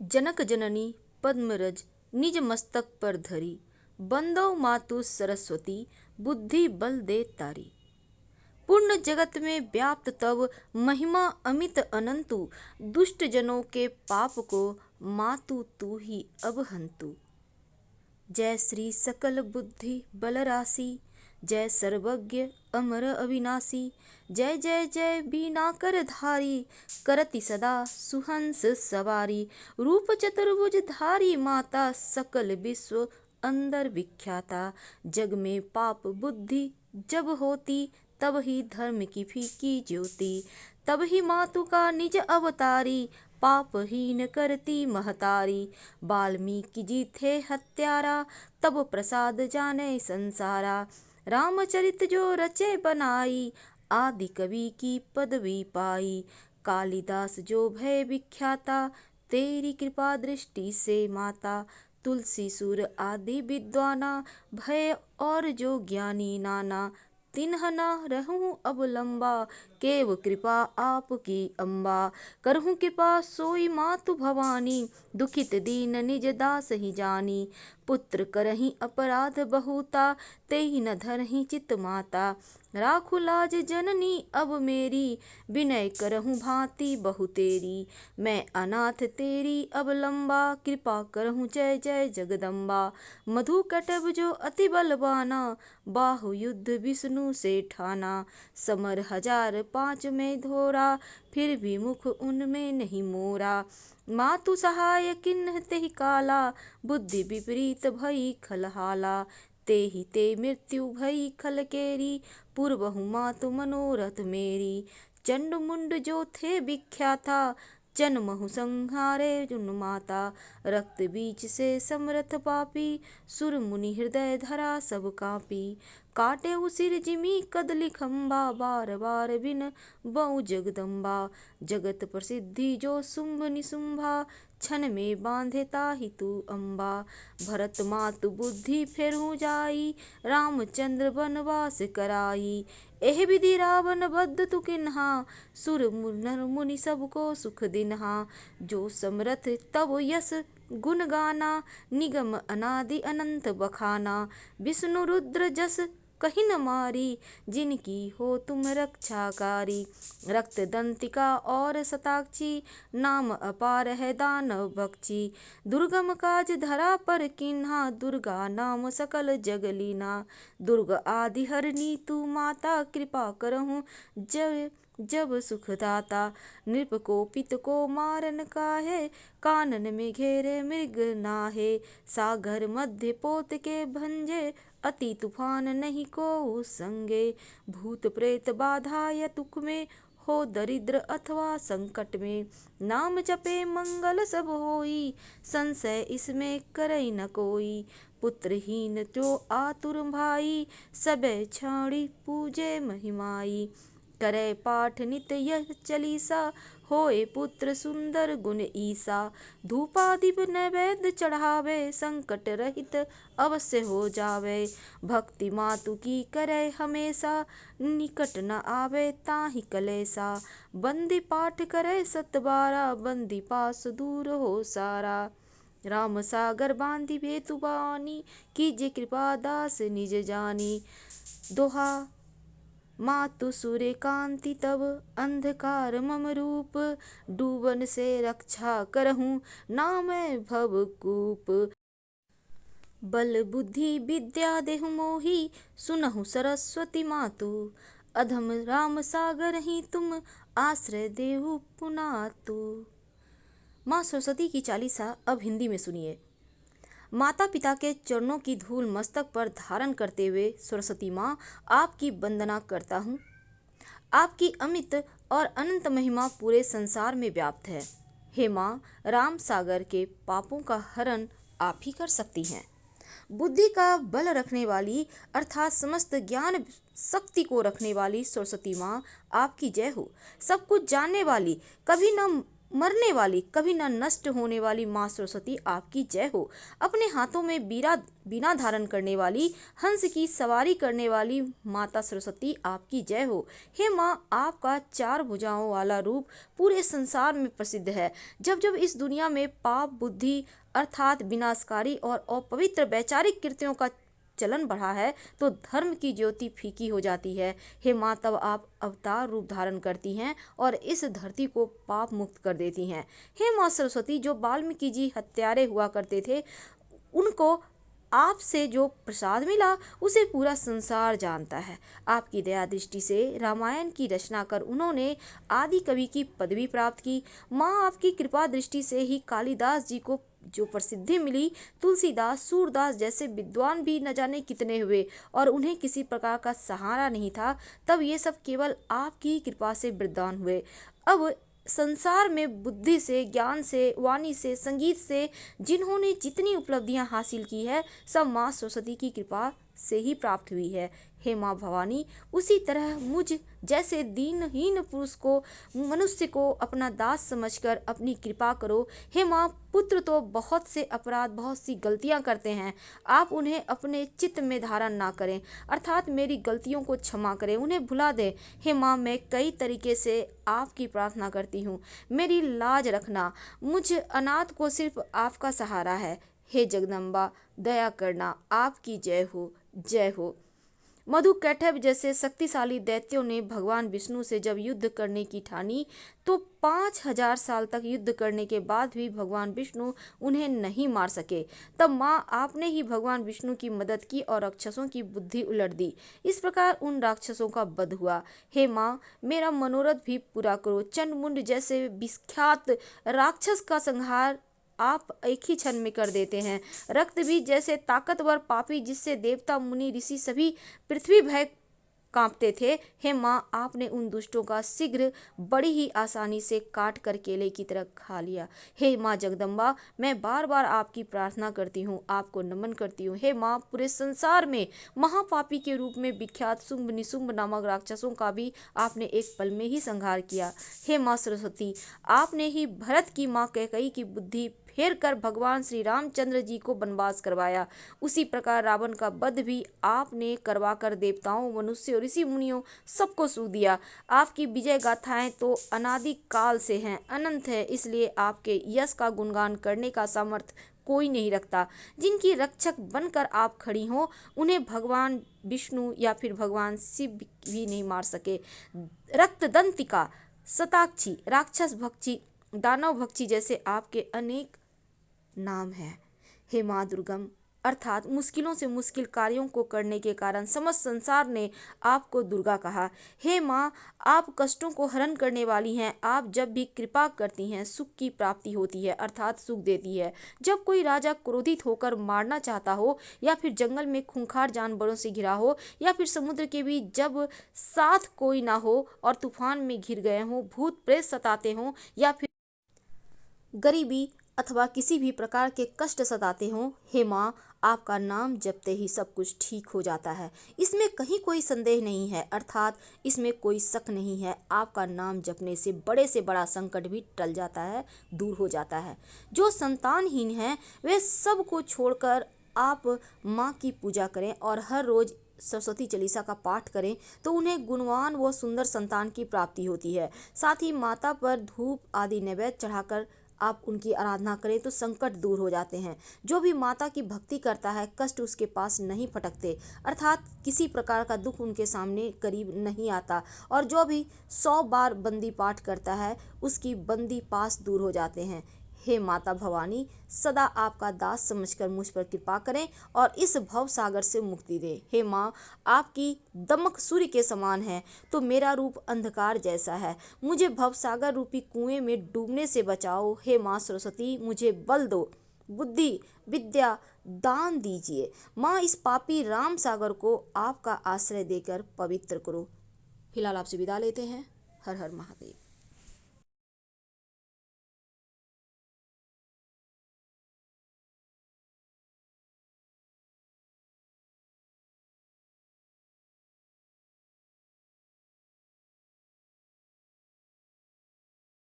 जनक जननी पद्मरज निज मस्तक पर धरी, बंदो मातु सरस्वती बुद्धि बल दे तारी। पूर्ण जगत में व्याप्त तब महिमा अमित अनंतु, दुष्ट जनों के पाप को मातु तू ही अब हंतु। जय श्री सकल बुद्धि बल राशि, जय सर्वज्ञ अमर अविनाशी। जय जय जय बीना कर धारी, करति सदा सुहंस सवारी। रूप चतुर्भुज धारी माता, सकल विश्व अंदर विख्याता। जग में पाप बुद्धि जब होती, तब ही धर्म की फीकी ज्योति। तब ही मातु का निज अवतारी, पापहीन करती महतारी। वाल्मीकि जी थे हत्यारा, तब प्रसाद जाने संसारा। रामचरित जो रचे बनाई, आदि कवि की पदवी पाई। कालिदास जो भय विख्याता, तेरी कृपा दृष्टि से माता। तुलसी सुर आदि विद्वाना, भय और जो ज्ञानी नाना। तिन्ह न रहूं अब लंबा, केव कृपा आपकी अम्बा। करहूं कृपा सोई मातु भवानी, दुखित दीन निज दास ही जानी। पुत्र करहि अपराध बहुता, तेहि न धरहि चित माता। राखु लाज जननी अब मेरी, विनय करहूं भांति बहु तेरी। मैं अनाथ तेरी अब लंबा, कृपा करहूं जय जय जगदम्बा। मधु कटभ जो अति बलवाना, बाहु युद्ध विष्णु से ठाना। समर 1005 में धोरा, फिर भी मुख उनमें नहीं मोरा। मातु सहाय किन्ह तेहि काला, बुद्धि विपरीत भई खलहाला। तेहि ते मृत्यु भई खल केरी, पूर्वहु मातु मनोरथ मेरी। चंड मुंड जो थे विख्याता, जन्महु संहारे जुन माता। रक्त बीज से समरथ पापी, सुर मुनि हृदय धरा सब कापी। काटे उसिर जिमी कदली खंबा, बार बार बिन बऊ जगदम्बा। जगत प्रसिद्धि जो शुंभ निशुंभा, छन में बांधे ताहि तू अम्बा। भरत मातु बुद्धि फेरहु जाई, रामचंद्र बनवास कराई। एह विधि रावण बद्ध तु किन्हा, सुर नर मुनि सबको सुख दिन्हा। जो समरथ तब यस गुण गाना, निगम अनादि अनंत बखाना। विष्णु रुद्र जस कहीं न मारी, जिनकी हो तुम रक्षाकारी। रक्त दंतिका और शताक्षी, नाम अपार है दानव भक्षी। दुर्गम काज धरा पर किन्हा, दुर्गा नाम सकल जग लीना। दुर्ग आदि हरनी तू माता, कृपा करहूं जब सुखदाता। नृप को पित को मारन काहे, कानन में घेरे मृग नाहे। सागर मध्य पोत के भंजे, अति तूफान नहीं को संगे। भूत प्रेत बाधा या तुक में, हो दरिद्र अथवा संकट में। नाम जपे मंगल सब होई, संशय इसमें करई न कोई। पुत्रहीन जो आतुर भाई, सबे छाड़ी पूजे महिमाई। करे पाठ नित यह चालीसा, होए पुत्र सुंदर गुण ईसा। धूपादीप नैवेद्य चढ़ावे, संकट रहित अवश्य हो जावे। भक्ति मातु की करे हमेशा, निकट न आवे ताहि कलेसा। बंदी पाठ करे 7 बारा, बंदी पास दूर हो सारा। राम सागर बांधि बेतु बानी, कीजे कृपा दास निज जानी। दोहा मातु सूर्यकांति तब, अंधकार मम रूप। डूबन से रक्षा करहूं, नामै भवकूप। बल बुद्धि विद्या देहु मोहि, सुनहु सरस्वती मातु। अधम राम सागर ही तुम, आश्रय देहु पुनातु। माँ सरस्वती की चालीसा अब हिंदी में सुनिए। माता पिता के चरणों की धूल मस्तक पर धारण करते हुए सरस्वती माँ आपकी वंदना करता हूँ। आपकी अमित और अनंत महिमा पूरे संसार में व्याप्त है। हे माँ, राम सागर के पापों का हरण आप ही कर सकती हैं। बुद्धि का बल रखने वाली अर्थात समस्त ज्ञान शक्ति को रखने वाली सरस्वती माँ आपकी जय हो। सब कुछ जानने वाली, कभी न मरने वाली, कभी न नष्ट होने वाली माँ सरस्वती आपकी जय हो। अपने हाथों में बीना धारण करने वाली, हंस की सवारी करने वाली माता सरस्वती आपकी जय हो। हे माँ, आपका 4 भुजाओं वाला रूप पूरे संसार में प्रसिद्ध है। जब जब इस दुनिया में पाप बुद्धि अर्थात विनाशकारी और अपवित्र वैचारिक कृत्यों का चलन बढ़ा है, तो धर्म की ज्योति फीकी हो जाती है। हे माँ, तब आप अवतार रूप धारण करती हैं और इस धरती को पाप मुक्त कर देती हैं। हे माँ सरस्वती, जो वाल्मीकि जी हत्यारे हुआ करते थे, उनको आपसे जो प्रसाद मिला उसे पूरा संसार जानता है। आपकी दया दृष्टि से रामायण की रचना कर उन्होंने आदि कवि की पदवी प्राप्त की। माँ, आपकी कृपा दृष्टि से ही कालिदास जी को जो प्रसिद्धि मिली, तुलसीदास, सूरदास जैसे विद्वान भी न जाने कितने हुए और उन्हें किसी प्रकार का सहारा नहीं था, तब ये सब केवल आपकी कृपा से वरदान हुए। अब संसार में बुद्धि से, ज्ञान से, वाणी से, संगीत से जिन्होंने जितनी उपलब्धियां हासिल की है, सब माँ सरस्वती की कृपा से ही प्राप्त हुई है। हे माँ भवानी, उसी तरह मुझ जैसे दीनहीन पुरुष को, मनुष्य को अपना दास समझकर अपनी कृपा करो। हे माँ, पुत्र तो बहुत से अपराध, बहुत सी गलतियां करते हैं, आप उन्हें अपने चित्त में धारण ना करें, अर्थात मेरी गलतियों को क्षमा करें, उन्हें भुला दें। हे माँ, मैं कई तरीके से आपकी प्रार्थना करती हूँ, मेरी लाज रखना, मुझ अनाथ को सिर्फ आपका सहारा है। हे जगदम्बा, दया करना, आपकी जय हो, जय हो। मधु कैटभ जैसे शक्तिशाली दैत्यों ने भगवान विष्णु से जब युद्ध करने की ठानी, तो 5000 साल तक युद्ध करने के बाद भी भगवान विष्णु उन्हें नहीं मार सके। तब माँ, आपने ही भगवान विष्णु की मदद की और राक्षसों की बुद्धि उलट दी। इस प्रकार उन राक्षसों का वध हुआ। हे माँ, मेरा मनोरथ भी पूरा करो। चंडमुंड जैसे विख्यात राक्षस का संहार आप एक ही क्षण में कर देते हैं। रक्तबीज जैसे ताकतवर पापी, जिससे देवता, मुनि, ऋषि सभी पृथ्वी भय कांपते थे, हे माँ, आपने उन दुष्टों का शीघ्र बड़ी ही आसानी से काट कर केले की तरह खा लिया। हे माँ जगदम्बा, मैं बार बार आपकी प्रार्थना करती हूँ, आपको नमन करती हूँ। हे माँ, पूरे संसार में महापापी के रूप में विख्यात शुंभ निशुंभ नामक राक्षसों का भी आपने एक पल में ही संहार किया। हे माँ सरस्वती, आपने ही भरत की माँ कैकेयी की बुद्धि फेर कर भगवान श्री रामचंद्र जी को वनवास करवाया। उसी प्रकार रावण का वध भी आपने करवाकर देवताओं, मनुष्य, ऋषि मुनियों सबको सूख दिया। आपकी विजय गाथाएं तो अनादि काल से हैं, अनंत है, इसलिए आपके यश का गुणगान करने का सामर्थ्य कोई नहीं रखता। जिनकी रक्षक बनकर आप खड़ी हो, उन्हें भगवान विष्णु या फिर भगवान शिव भी नहीं मार सके। रक्तदंतिका, शताक्षी, राक्षस भक्षी, दानव भक्षी जैसे आपके अनेक नाम है। हे माँ दुर्गम, अर्थात मुश्किलों से मुश्किल कार्यों को करने के कारण समस्त संसार ने आपको दुर्गा कहा। हे माँ, आप कष्टों को हरण करने वाली हैं। आप जब भी कृपा करती हैं, सुख की प्राप्ति होती है, अर्थात सुख देती है। जब कोई राजा क्रोधित होकर मारना चाहता हो, या फिर जंगल में खूंखार जानवरों से घिरा हो, या फिर समुद्र के बीच जब साथ कोई ना हो और तूफान में घिर गए हों, भूत प्रेत सताते हों, या फिर गरीबी अथवा किसी भी प्रकार के कष्ट सताते हों, हे माँ, आपका नाम जपते ही सब कुछ ठीक हो जाता है। इसमें कहीं कोई संदेह नहीं है, अर्थात इसमें कोई शक नहीं है। आपका नाम जपने से बड़े से बड़ा संकट भी टल जाता है, दूर हो जाता है। जो संतानहीन हैं, वे सब को छोड़कर आप माँ की पूजा करें और हर रोज सरस्वती चालीसा का पाठ करें, तो उन्हें गुणवान व सुंदर संतान की प्राप्ति होती है। साथ ही माता पर धूप आदि नैवेद्य चढ़ाकर आप उनकी आराधना करें तो संकट दूर हो जाते हैं। जो भी माता की भक्ति करता है, कष्ट उसके पास नहीं फटकते, अर्थात किसी प्रकार का दुख उनके सामने करीब नहीं आता। और जो भी 100 बार बंदी पाठ करता है, उसकी बंदी पास दूर हो जाते हैं। हे माता भवानी, सदा आपका दास समझकर मुझ पर कृपा करें और इस भव सागर से मुक्ति दें। हे माँ, आपकी दमक सूर्य के समान है, तो मेरा रूप अंधकार जैसा है। मुझे भव सागर रूपी कुएं में डूबने से बचाओ। हे माँ सरस्वती, मुझे बल दो, बुद्धि, विद्या दान दीजिए। माँ, इस पापी राम सागर को आपका आश्रय देकर पवित्र करो। फिलहाल आपसे विदा लेते हैं। हर हर महादेव।